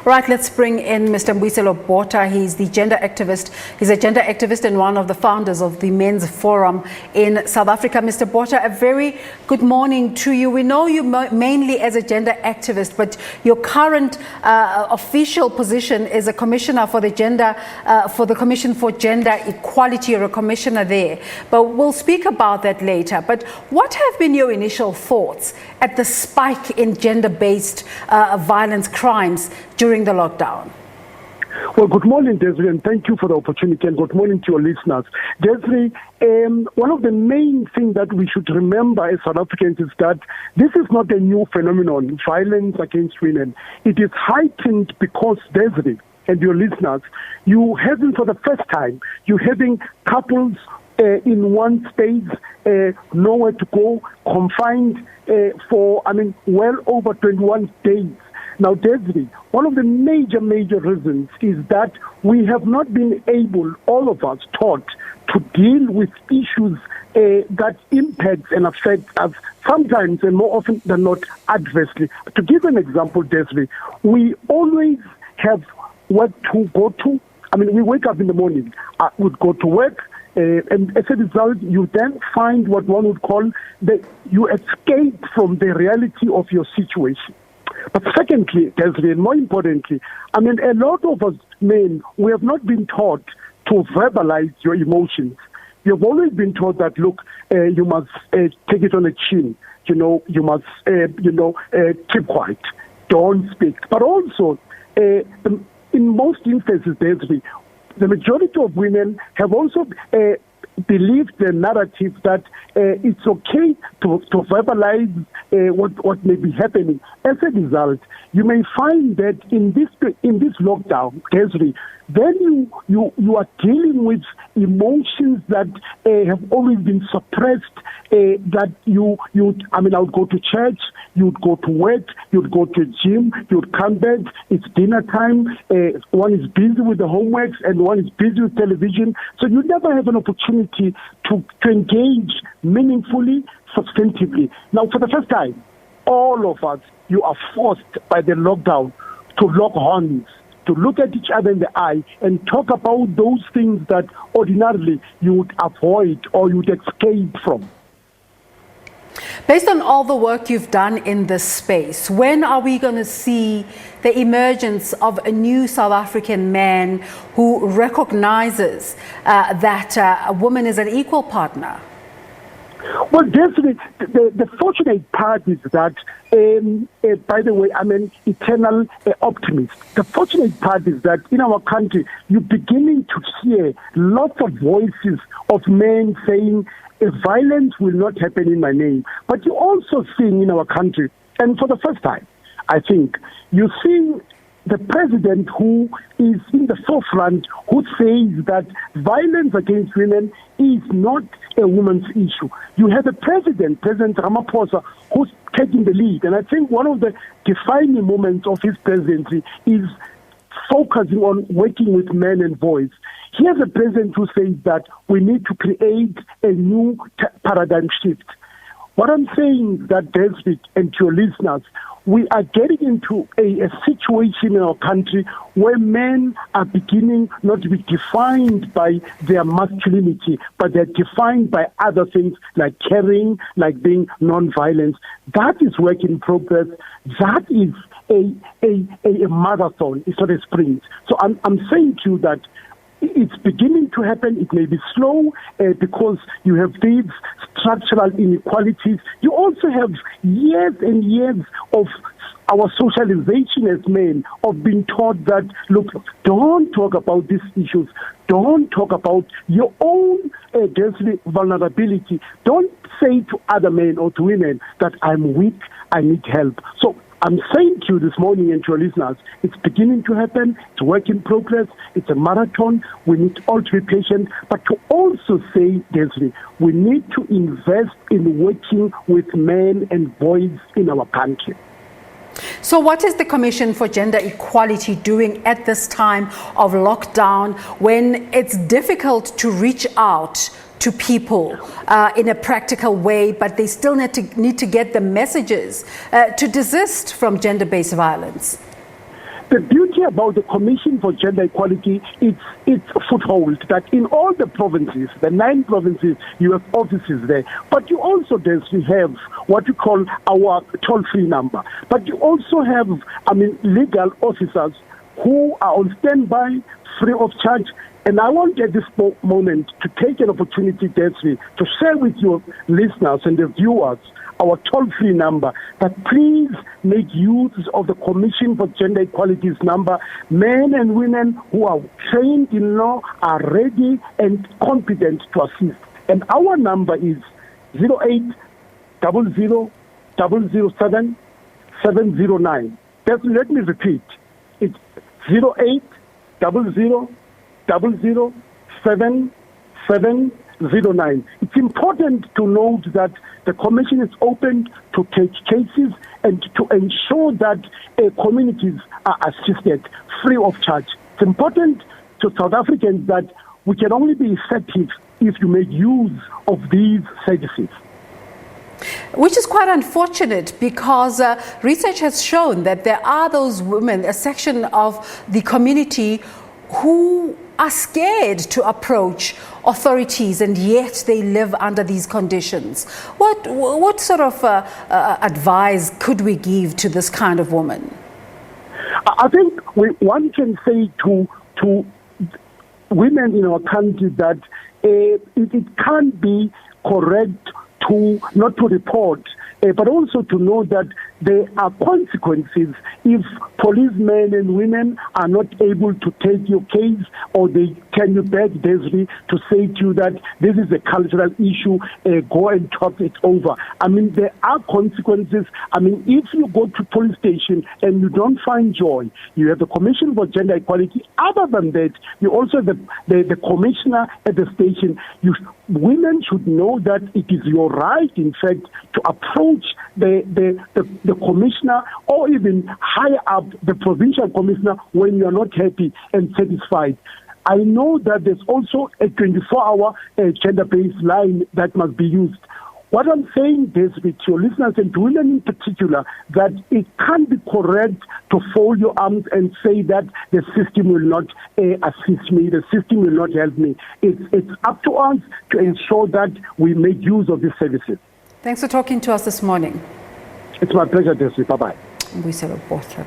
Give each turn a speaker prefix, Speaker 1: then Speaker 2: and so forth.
Speaker 1: Right, let's bring in Mr. Mbuyiselo Botha. He's the gender activist. He's a gender activist and one of the founders of the Men's Forum in South Africa. Mr. Botha, a very good morning to you. We know you mainly as a gender activist, but your current official position is a commissioner for the Commission for Gender Equality. You're a commissioner there, but we'll speak about that later. But what have been your initial thoughts at the spike in gender-based violence crimes during the lockdown?
Speaker 2: Well, good morning, Desiree, and thank you for the opportunity, and good morning to your listeners. Desiree, one of the main things that we should remember as South Africans is that this is not a new phenomenon, violence against women. It is heightened because, Desiree, and your listeners, you having for the first time, you having couples in one space, nowhere to go, confined for, well over 21 days. Now, Desiree, one of the major reasons is that we have not been able, all of us, taught to deal with issues that impact and affect us sometimes and more often than not adversely. To give an example, Desiree, we always have work to go to. We wake up in the morning, would go to work, and as a result, you then find what one would call you escape from the reality of your situation. But secondly, Desiree, and more importantly, a lot of us men, we have not been taught to verbalize your emotions. You've always been taught that, look, you must take it on the chin. You must, keep quiet. Don't speak. But also, in most instances, Desiree, the majority of women have also believed the narrative that it's okay to verbalize what may be happening. As a result, you may find that in this lockdown, Desiree, then you are dealing with emotions that have always been suppressed. That I would go to church, you'd go to work, you'd go to gym, you'd come back, it's dinner time, one is busy with the homeworks and one is busy with television. So you never have an opportunity to engage meaningfully, substantively. Now, for the first time, all of us, you are forced by the lockdown to lock horns, to look at each other in the eye and talk about those things that ordinarily you would avoid or you would escape from.
Speaker 1: Based on all the work you've done in this space, when are we going to see the emergence of a new South African man who recognizes that a woman is an equal partner?
Speaker 2: Well, definitely, the fortunate part is that, by the way, I'm an eternal optimist. The fortunate part is that in our country, you're beginning to hear lots of voices of men saying, violence will not happen in my name. But you're also seeing in our country, and for the first time, I think, you're seeing the president who is in the forefront, who says that violence against women is not a woman's issue. You have a President Ramaphosa, who's taking the lead. And I think one of the defining moments of his presidency is focusing on working with men and boys. Here's a president who says that we need to create a new paradigm shift. What I'm saying is that, Desiree, and to your listeners, we are getting into a situation in our country where men are beginning not to be defined by their masculinity, but they're defined by other things like caring, like being non-violent. That is work in progress. That is a marathon. It's not a sprint. So I'm saying to you that it's beginning to happen. It may be slow because you have these structural inequalities. You also have years and years of our socialization as men of being taught that, look, don't talk about these issues. Don't talk about your own vulnerability. Don't say to other men or to women that I'm weak, I need help. So I'm saying to you this morning and to your listeners, it's beginning to happen. It's work in progress. It's a marathon. We need all to be patient. But to also say, Desiree, we need to invest in working with men and boys in our country.
Speaker 1: So what is the Commission for Gender Equality doing at this time of lockdown when it's difficult to reach out to people in a practical way, but they still need to get the messages to desist from gender-based violence?
Speaker 2: The beauty about the Commission for Gender Equality, it's a foothold that in all the provinces, the 9 provinces, you have offices there. But you also, we have what we call our toll-free number. But you also have, legal officers who are on standby, free of charge. And I want at this moment to take an opportunity, Desiree, to share with your listeners and the viewers our toll-free number, that please make use of the Commission for Gender Equality's number. Men and women who are trained in law are ready and competent to assist. And our number is 0800 007 709. Let me repeat. It's 0800 007 709. It's important to note that the Commission is open to take cases and to ensure that communities are assisted free of charge. It's important to South Africans that we can only be effective if you make use of these services.
Speaker 1: Which is quite unfortunate, because research has shown that there are those women, a section of the community, who are scared to approach authorities, and yet they live under these conditions. What sort of advice could we give to this kind of woman?
Speaker 2: I think one can say to women in our country that it can't be correct to not to report, but also to know that there are consequences if policemen and women are not able to take your case, or they can you beg Desiree to say to you that this is a cultural issue, go and talk it over. There are consequences. If you go to police station and you don't find joy, you have the Commission for Gender Equality. Other than that, you also have the commissioner at the station. Women should know that it is your right, in fact, to approach the commissioner, or even higher up the provincial commissioner, when you are not happy and satisfied. I know that there's also a 24-hour gender-based line that must be used. What I'm saying is, with your listeners and to women in particular, that it can't be correct to fold your arms and say that the system will not assist me, the system will not help me. It's up to us to ensure that we make use of these services.
Speaker 1: Thanks for talking to us this morning.
Speaker 2: It's my pleasure, Desiree. Bye-bye.
Speaker 1: Mbuyiselo Botha.